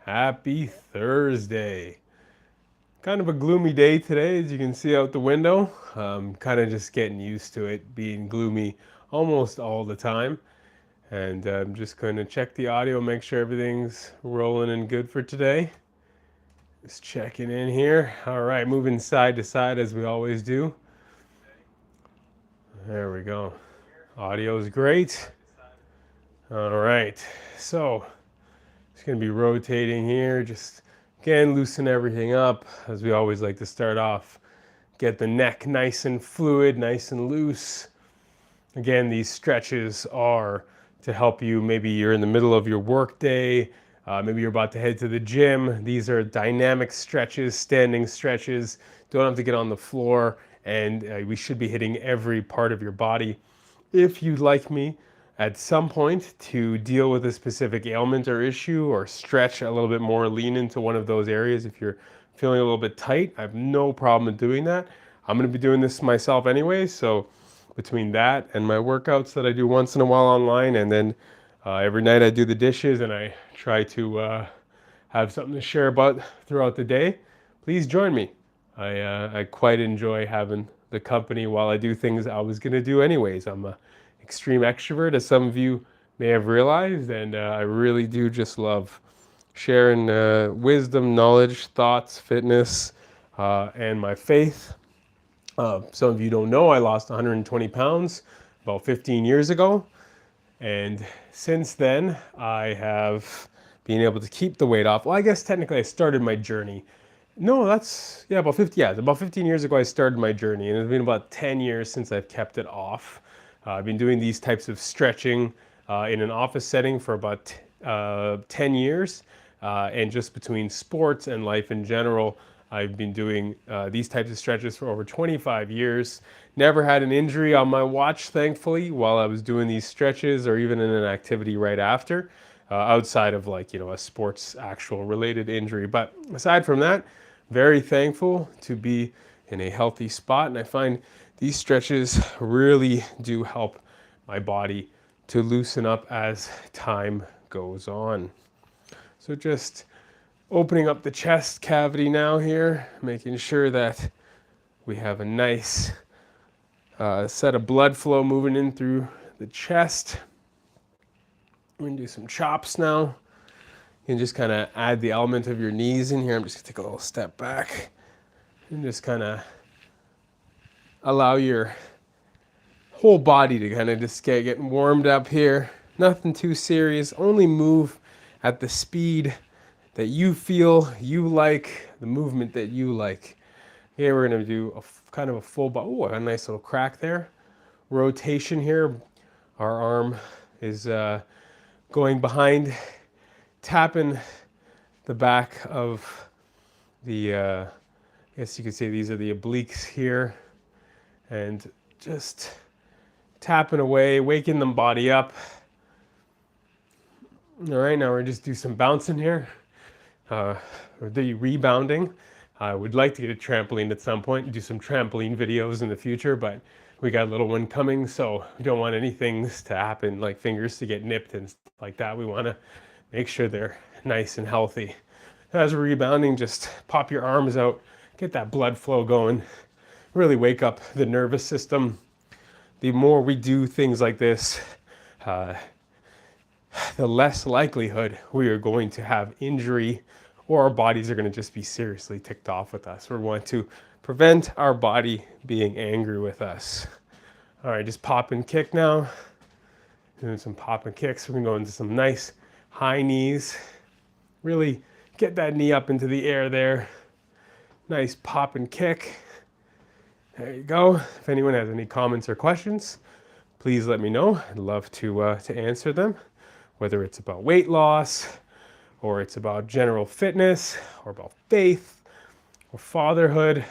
Happy Thursday. Kind of a gloomy day today, as you can see out the window. Kind of just getting used to it being gloomy almost all the time. And I'm just going to check the audio, make sure everything's rolling and good for today. Just checking in here. All right, moving side to side as we always do. There we go. Audio is great. All right, so it's going to be rotating here. Just again, loosen everything up as we always like to start off. Get the neck nice and fluid, nice and loose. Again, these stretches are to help you. Maybe you're in the middle of your work day. Maybe you're about to head to the gym. These are dynamic stretches, standing stretches. Don't have to get on the floor, and we should be hitting every part of your body. If you'd like me at some point to deal with a specific ailment or issue or stretch a little bit more, lean into one of those areas. If you're feeling a little bit tight, I have no problem in doing that. I'm going to be doing this myself anyway, so between that and my workouts that I do once in a while online, and then every night I do the dishes and I try to have something to share about throughout the day, please join me. I quite enjoy having the company while I do things I was going to do anyways. I'm a extreme extrovert, as some of you may have realized, and I really do just love sharing wisdom, knowledge, thoughts, fitness, and my faith. Some of you don't know, I lost 120 pounds about 15 years ago, and since then I have been able to keep the weight off. Well, I guess technically I started my journey. No, that's, yeah, about 15 years ago I started my journey, and it's been about 10 years since I've kept it off. I've been doing these types of stretching in an office setting for about 10 years, and just between sports and life in general, I've been doing these types of stretches for over 25 years. Never had an injury on my watch, thankfully, while I was doing these stretches or even in an activity right after, outside of a sports actual related injury. But aside from that, very thankful to be in a healthy spot, and I find these stretches really do help my body to loosen up as time goes on. So just opening up the chest cavity now here, making sure that we have a nice set of blood flow moving in through the chest. We're going to do some chops now. You can just kind of add the element of your knees in here. I'm just going to take a little step back and just kind of allow your whole body to kind of just get warmed up here. Nothing too serious. Only move at the speed that you feel you like, the movement that you like. Here we're going to do kind of a full body. Oh, a nice little crack there. Rotation here. Our arm is going behind, tapping the back of the, I guess you could say these are the obliques here, and just tapping away, waking the body up. All right, now we're just do some bouncing here, the rebounding. I would like to get a trampoline at some point and do some trampoline videos in the future, but we got a little one coming, so we don't want anything to happen, like fingers to get nipped and stuff like that. We want to make sure they're nice and healthy. As we're rebounding, just pop your arms out, get that blood flow going, really wake up the nervous system. The more we do things like this, the less likelihood we are going to have injury, or our bodies are going to just be seriously ticked off with us. We want to prevent our body being angry with us. All right, just pop and kick now. Doing some pop and kicks. We're going to go into some nice high knees. Really get that knee up into the air there. Nice pop and kick. There you go. If anyone has any comments or questions, please let me know. I'd love to answer them, whether it's about weight loss, or it's about general fitness, or about faith, or fatherhood,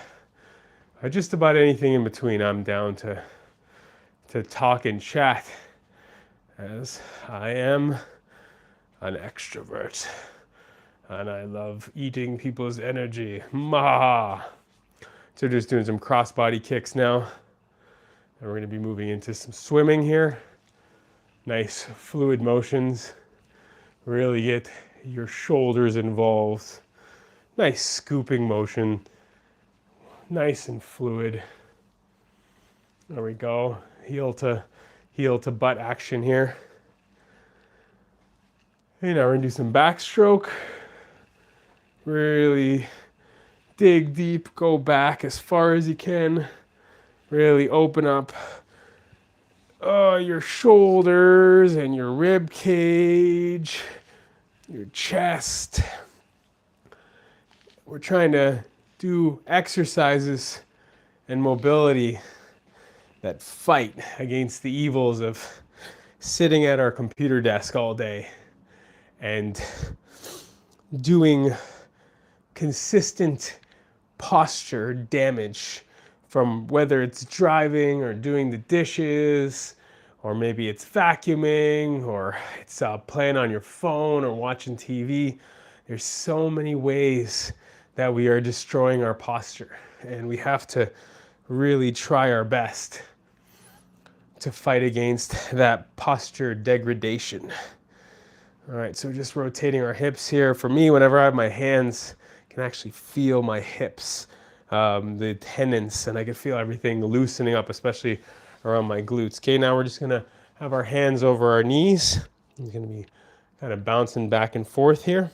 or just about anything in between. I'm down to talk and chat, as I am an extrovert, and I love eating people's energy. Maha! So just doing some cross-body kicks now. And we're going to be moving into some swimming here. Nice fluid motions. Really get your shoulders involved. Nice scooping motion, nice and fluid. There we go. Heel to butt action here. And now we're gonna do some backstroke. Really dig deep, go back as far as you can. Really open up your shoulders and your rib cage, your chest. We're trying to do exercises and mobility that fight against the evils of sitting at our computer desk all day and doing consistent posture damage from whether it's driving or doing the dishes, or maybe it's vacuuming, or it's playing on your phone or watching TV. There's so many ways that we are destroying our posture, and we have to really try our best to fight against that posture degradation. All right, so just rotating our hips here. For me, whenever I have my hands, I can actually feel my hips, the tendons, and I can feel everything loosening up, especially around my glutes. Okay, now we're just gonna have our hands over our knees. We're gonna be kind of bouncing back and forth here.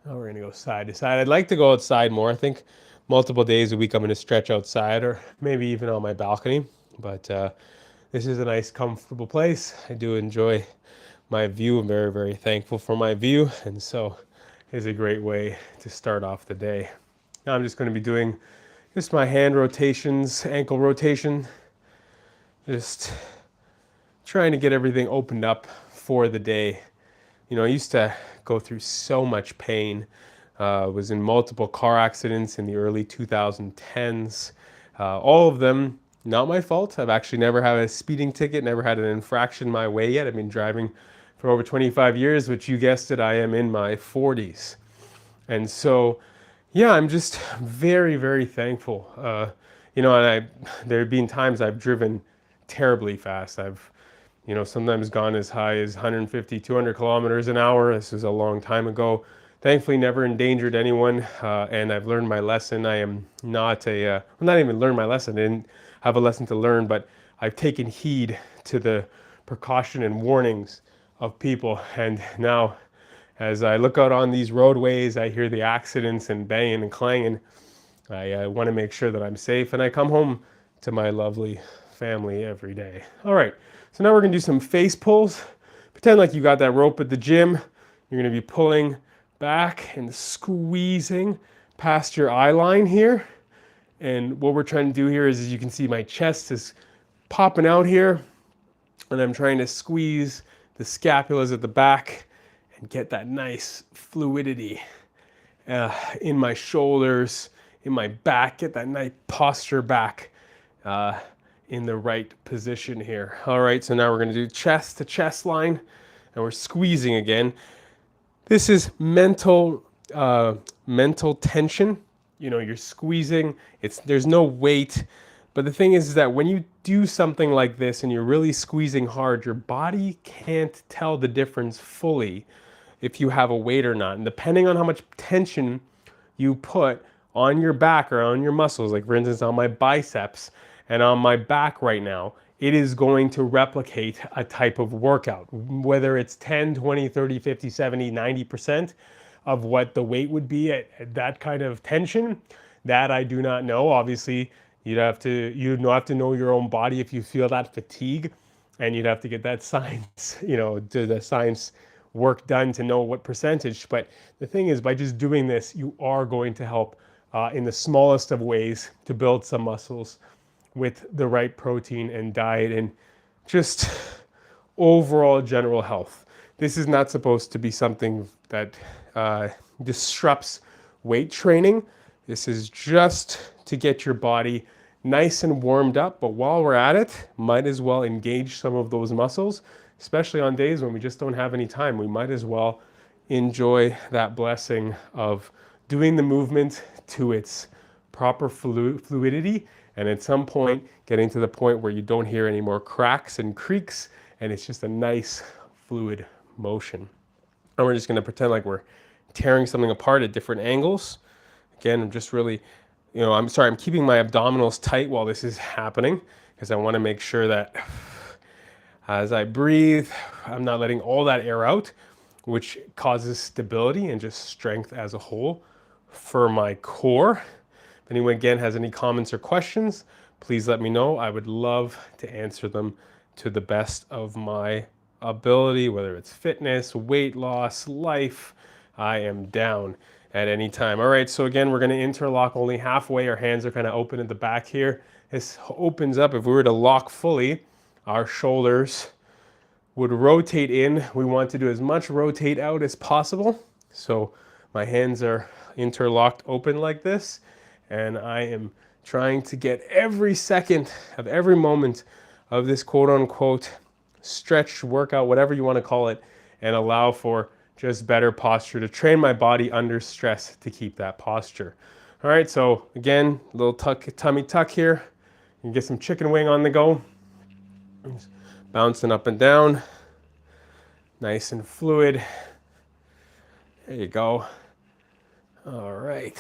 Now we're gonna go side to side. I'd like to go outside more. I think multiple days a week I'm gonna stretch outside, or maybe even on my balcony. But this is a nice, comfortable place. I do enjoy my view. I'm very, very thankful for my view, and so it's a great way to start off the day. Now I'm just going to be doing just my hand rotations, ankle rotation, just trying to get everything opened up for the day. You know, I used to go through so much pain. Was in multiple car accidents in the early 2010s. All of them not my fault. I've actually never had a speeding ticket, never had an infraction my way yet. I've been driving for over 25 years, which you guessed it, I am in my 40s. And so, yeah, I'm just very, very thankful. You know, and there have been times I've driven terribly fast. I've, you know, sometimes gone as high as 150, 200 kilometers an hour. This was a long time ago. Thankfully, never endangered anyone, and I've learned my lesson. I am not not even learned my lesson. I didn't have a lesson to learn, but I've taken heed to the precaution and warnings of people. And now, as I look out on these roadways, I hear the accidents and banging and clanging. I want to make sure that I'm safe, and I come home to my lovely family every day. All right, so now we're going to do some face pulls. Pretend like you got that rope at the gym. You're going to be pulling back and squeezing past your eye line here. And what we're trying to do here is, as you can see, my chest is popping out here, and I'm trying to squeeze the scapulas at the back and get that nice fluidity in my shoulders, in my back, get that nice posture back in the right position here. All right, so now we're going to do chest to chest line, and we're squeezing again. This is mental tension. You know, you're squeezing. There's no weight. But the thing is that when you do something like this and you're really squeezing hard, your body can't tell the difference fully if you have a weight or not. And depending on how much tension you put on your back or on your muscles, like for instance on my biceps and on my back right now, it is going to replicate a type of workout, whether it's 10, 20, 30, 50, 70, 90% of what the weight would be at that kind of tension. That I do not know. Obviously, you'd have to know your own body if you feel that fatigue, and you'd have to get that science, you know, do the science work done to know what percentage. But the thing is, by just doing this, you are going to help in the smallest of ways to build some muscles with the right protein and diet and just overall general health. This is not supposed to be something that disrupts weight training. This is just to get your body nice and warmed up. But while we're at it, might as well engage some of those muscles, especially on days when we just don't have any time. We might as well enjoy that blessing of doing the movement to its proper fluidity, and at some point getting to the point where you don't hear any more cracks and creaks, and it's just a nice fluid motion. And we're just going to pretend like we're tearing something apart at different angles. Again, I'm just really, I'm keeping my abdominals tight while this is happening because I want to make sure that as I breathe, I'm not letting all that air out, which causes stability and just strength as a whole for my core. If anyone again has any comments or questions, please let me know. I would love to answer them to the best of my ability, whether it's fitness, weight loss, life. I am down at any time. All right, so again, we're going to interlock only halfway. Our hands are kind of open at the back here. This opens up. If we were to lock fully, our shoulders would rotate in. We want to do as much rotate out as possible. So my hands are interlocked open like this, and I am trying to get every second of every moment of this quote unquote stretch workout, whatever you want to call it, and allow for just better posture to train my body under stress to keep that posture. All right, so again, a little tummy tuck here. You can get some chicken wing on the go. Just bouncing up and down. Nice and fluid. There you go. All right.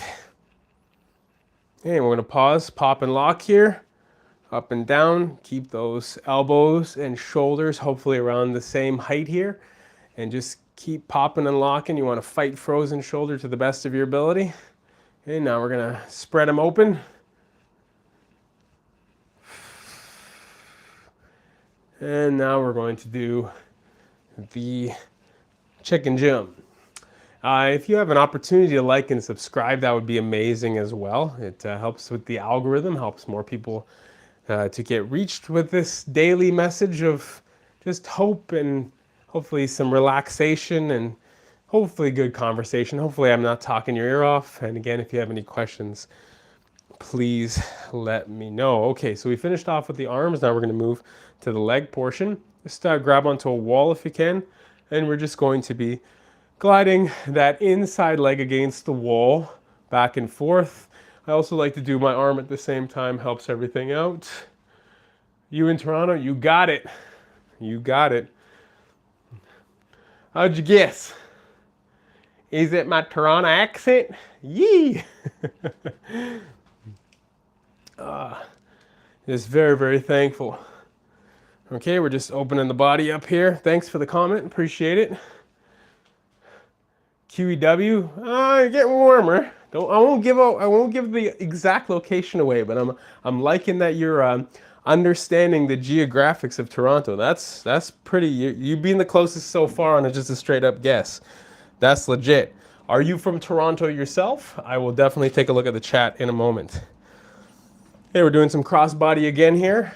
And we're going to pause, pop and lock here. Up and down. Keep those elbows and shoulders hopefully around the same height here. And just keep popping and locking. You want to fight frozen shoulder to the best of your ability. Okay, now we're going to spread them open. And now we're going to do the chicken jump. If you have an opportunity to like and subscribe, that would be amazing as well. It helps with the algorithm, helps more people to get reached with this daily message of just hope and hopefully some relaxation and hopefully good conversation. Hopefully I'm not talking your ear off. And again, if you have any questions, please let me know. Okay, so we finished off with the arms. Now we're going to move to the leg portion. Just grab onto a wall if you can. And we're just going to be gliding that inside leg against the wall, back and forth. I also like to do my arm at the same time, helps everything out. You in Toronto, you got it. You got it. How'd you guess? Is it my Toronto accent? Yee! Just very, very thankful. Okay, we're just opening the body up here. Thanks for the comment, appreciate it. QEW, you're getting warmer. I won't give the exact location away, but I'm liking that you're understanding the geographics of Toronto. That's pretty. You being the closest so far on just a straight up guess. That's legit. Are you from Toronto yourself? I will definitely take a look at the chat in a moment. Okay, we're doing some cross body again here.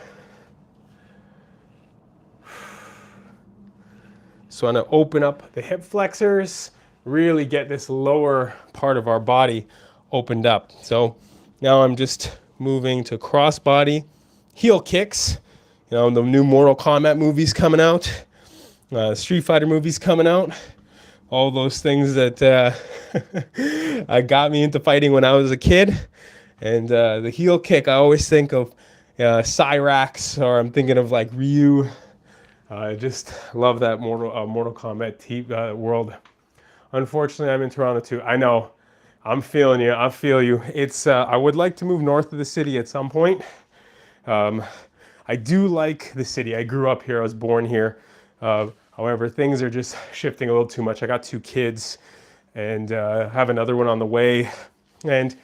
So I'm going to open up the hip flexors, really get this lower part of our body opened up. So now I'm just moving to cross body, heel kicks. You know, the new Mortal Kombat movies coming out, Street Fighter movies coming out, all those things that got me into fighting when I was a kid. And the heel kick, I always think of Cyrax, or I'm thinking of like Ryu. I just love that Mortal Kombat world. Unfortunately, I'm in Toronto too. I know. I'm feeling you. I feel you. It's. I would like to move north of the city at some point. I do like the city. I grew up here. I was born here. However, things are just shifting a little too much. I got 2 kids and have another one on the way. And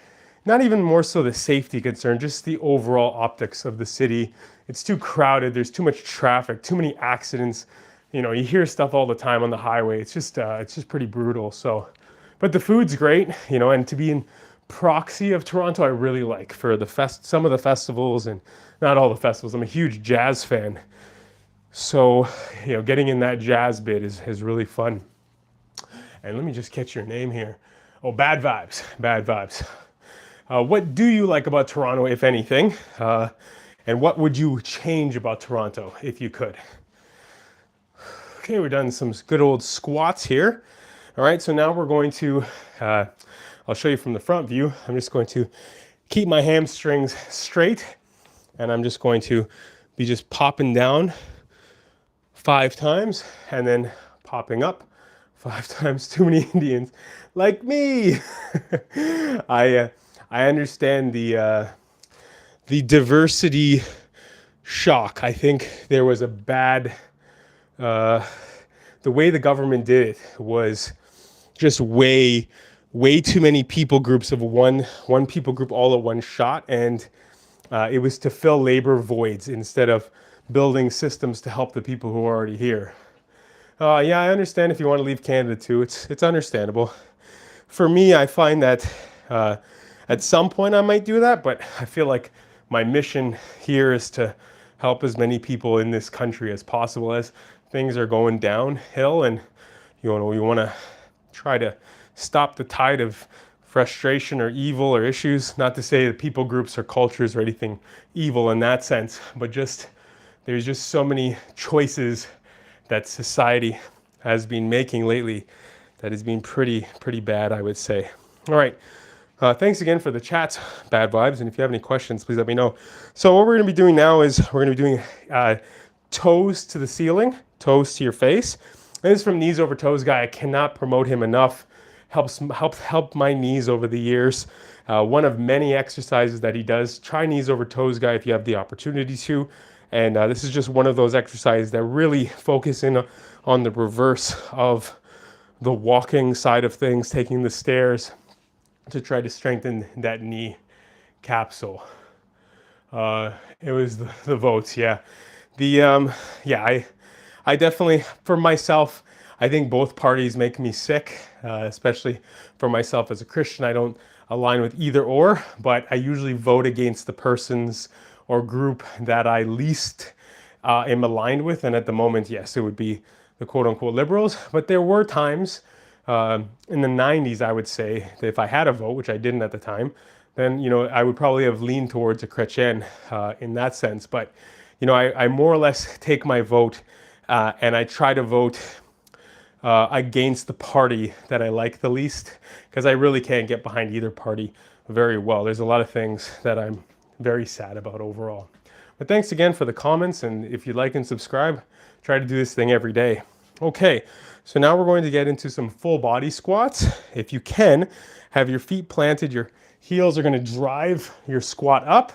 not even more so the safety concern, just the overall optics of the city. It's too crowded. There's too much traffic, too many accidents. You know, you hear stuff all the time on the highway. It's just pretty brutal. So, but the food's great, you know, and to be in proxy of Toronto, I really like for the some of the festivals, and not all the festivals. I'm a huge jazz fan. So, you know, getting in that jazz bit is really fun. And let me just catch your name here. Oh, Bad Vibes, Bad Vibes. What do you like about Toronto, if anything? And what would you change about Toronto if you could? Okay, we've done some good old squats here. All right, so now we're going to, I'll show you from the front view. I'm just going to keep my hamstrings straight, and I'm just going to be just popping down 5 times and then popping up 5 times too many Indians, like me. I understand the diversity shock. I think there was a bad, uh, the way the government did it was just way too many people groups of one people group all at one shot, and it was to fill labor voids instead of building systems to help the people who are already here. Yeah, I understand if you want to leave Canada too. It's understandable. For me, I find that at some point I might do that, but I feel like my mission here is to help as many people in this country as possible as things are going downhill, and you want to try to stop the tide of frustration or evil or issues. Not to say that people groups or cultures or anything evil in that sense, but just there's just so many choices that society has been making lately that has been pretty bad, I would say. All right. Thanks again for the chats, Bad Vibes. And if you have any questions, please let me know. So what we're going to be doing now is we're going to be doing toes to the ceiling, toes to your face. And this is from Knees Over Toes guy. I cannot promote him enough. Help my knees over the years. One of many exercises that he does. Try Knees Over Toes guy if you have the opportunity to. And this is just one of those exercises that really focus in on the reverse of the walking side of things, taking the stairs to try to strengthen that knee capsule. It was the votes, yeah. I definitely, for myself, I think both parties make me sick, especially for myself as a Christian. I don't align with either or, but I usually vote against the persons or group that I least am aligned with. And at the moment, yes, it would be the quote unquote liberals. But there were times in the 90s, I would say, that if I had a vote, which I didn't at the time, then, I would probably have leaned towards a Chrétien in that sense. But, I more or less take my vote and I try to vote against the party that I like the least, because I really can't get behind either party very well. There's a lot of things that I'm very sad about overall. But thanks again for the comments, and if you like and subscribe, try to do this thing every day. Okay, so now we're going to get into some full body squats. If you can, have your feet planted, your heels are going to drive your squat up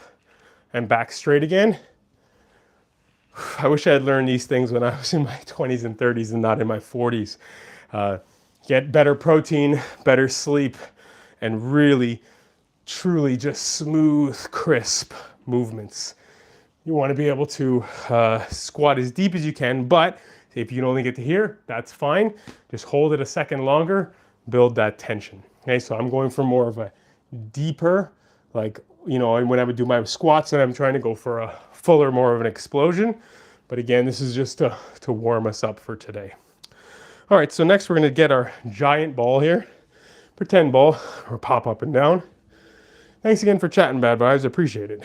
and back straight again. I wish I had learned these things when I was in my 20s and 30s and not in my 40s. Get better protein, better sleep, and really, truly just smooth, crisp movements. You want to be able to squat as deep as you can, but if you can only get to here, that's fine. Just hold it a second longer, build that tension. Okay, so I'm going for more of a deeper, like, when I would do my squats and I'm trying to go for a fuller, more of an explosion. But again, this is just to warm us up for today. All right, so next we're going to get our giant ball here. Pretend ball, or pop up and down. Thanks again for chatting, Bad Vibes. I appreciate it.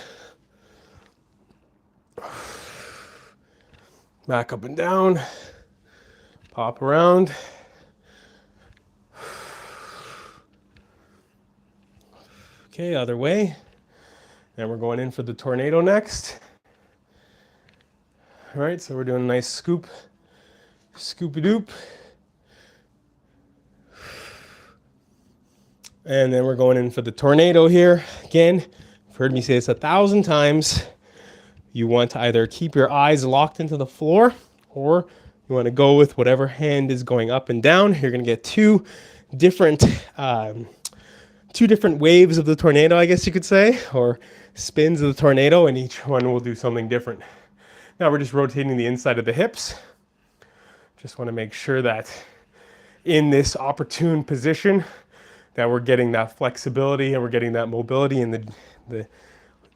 Back up and down. Pop around. Okay, other way. And we're going in for the tornado next. All right, so we're doing a nice scoop, scoop-a-doop. And then we're going in for the tornado here. Again, you've heard me say this 1,000 times. You want to either keep your eyes locked into the floor, or you want to go with whatever hand is going up and down. You're going to get two different waves of the tornado, I guess you could say, or spins of the tornado, and each one will do something different. Now we're just rotating the inside of the hips. Just want to make sure that in this opportune position that we're getting that flexibility and we're getting that mobility in the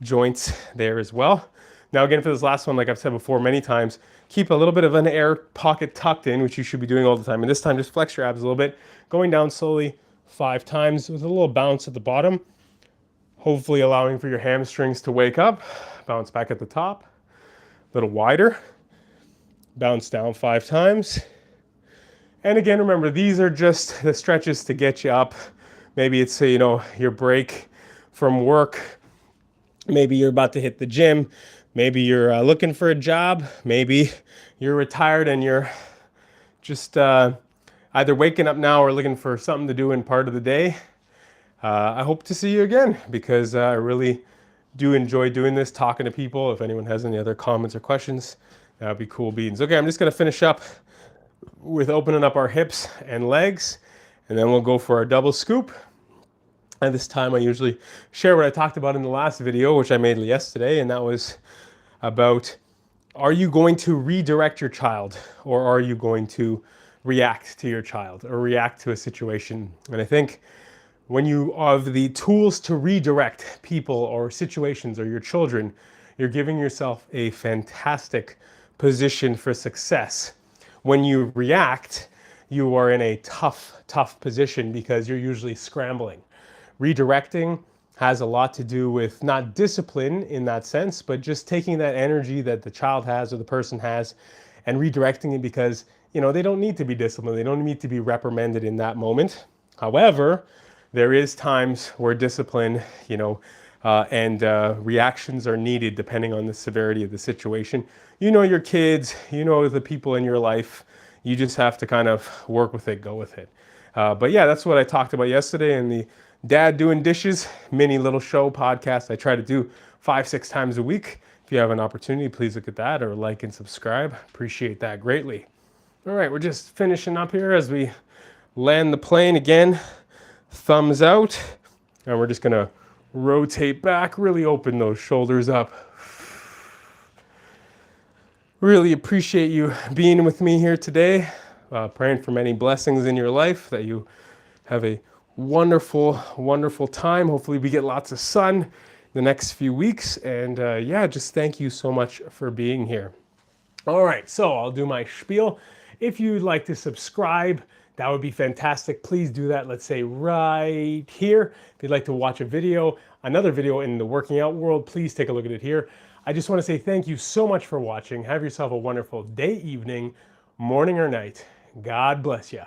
joints there as well. Now again, for this last one, like I've said before many times, keep a little bit of an air pocket tucked in, which you should be doing all the time. And this time, just flex your abs a little bit, going down slowly 5 times with a little bounce at the bottom, hopefully allowing for your hamstrings to wake up. Bounce back at the top, a little wider, bounce down 5 times. And again, remember, these are just the stretches to get you up. Maybe it's, your break from work. Maybe you're about to hit the gym. Maybe you're looking for a job. Maybe you're retired and you're just either waking up now or looking for something to do in part of the day, I hope to see you again, because I really do enjoy doing this, talking to people. If anyone has any other comments or questions, that would be cool beans. Okay, I'm just going to finish up with opening up our hips and legs, and then we'll go for our double scoop. And this time I usually share what I talked about in the last video, which I made yesterday, and that was about, are you going to redirect your child, or are you going to react to your child or react to a situation? And I think when you have the tools to redirect people or situations or your children, you're giving yourself a fantastic position for success. When you react, you are in a tough position because you're usually scrambling. Redirecting has a lot to do with not discipline in that sense, but just taking that energy that the child has or the person has and redirecting it, because, you know, they don't need to be disciplined. They don't need to be reprimanded in that moment. However, there is times where discipline, and reactions are needed depending on the severity of the situation. You know your kids, you know the people in your life. You just have to kind of work with it, go with it. But yeah, that's what I talked about yesterday in the Dad Doing Dishes mini little show podcast. I try to do 5-6 times a week. If you have an opportunity, please look at that or like and subscribe. Appreciate that greatly. All right, we're just finishing up here as we land the plane again. Thumbs out, and we're just gonna rotate back, really open those shoulders up. Really appreciate you being with me here today. Praying for many blessings in your life, that you have a wonderful, wonderful time. Hopefully we get lots of sun the next few weeks, and yeah, just thank you so much for being here. All right, so I'll do my spiel. If you'd like to subscribe, that would be fantastic. Please do that, let's say right here. If you'd like to watch a video, another video in the working out world, please take a look at it here. I just want to say thank you so much for watching. Have yourself a wonderful day, evening, morning, or night. God bless you.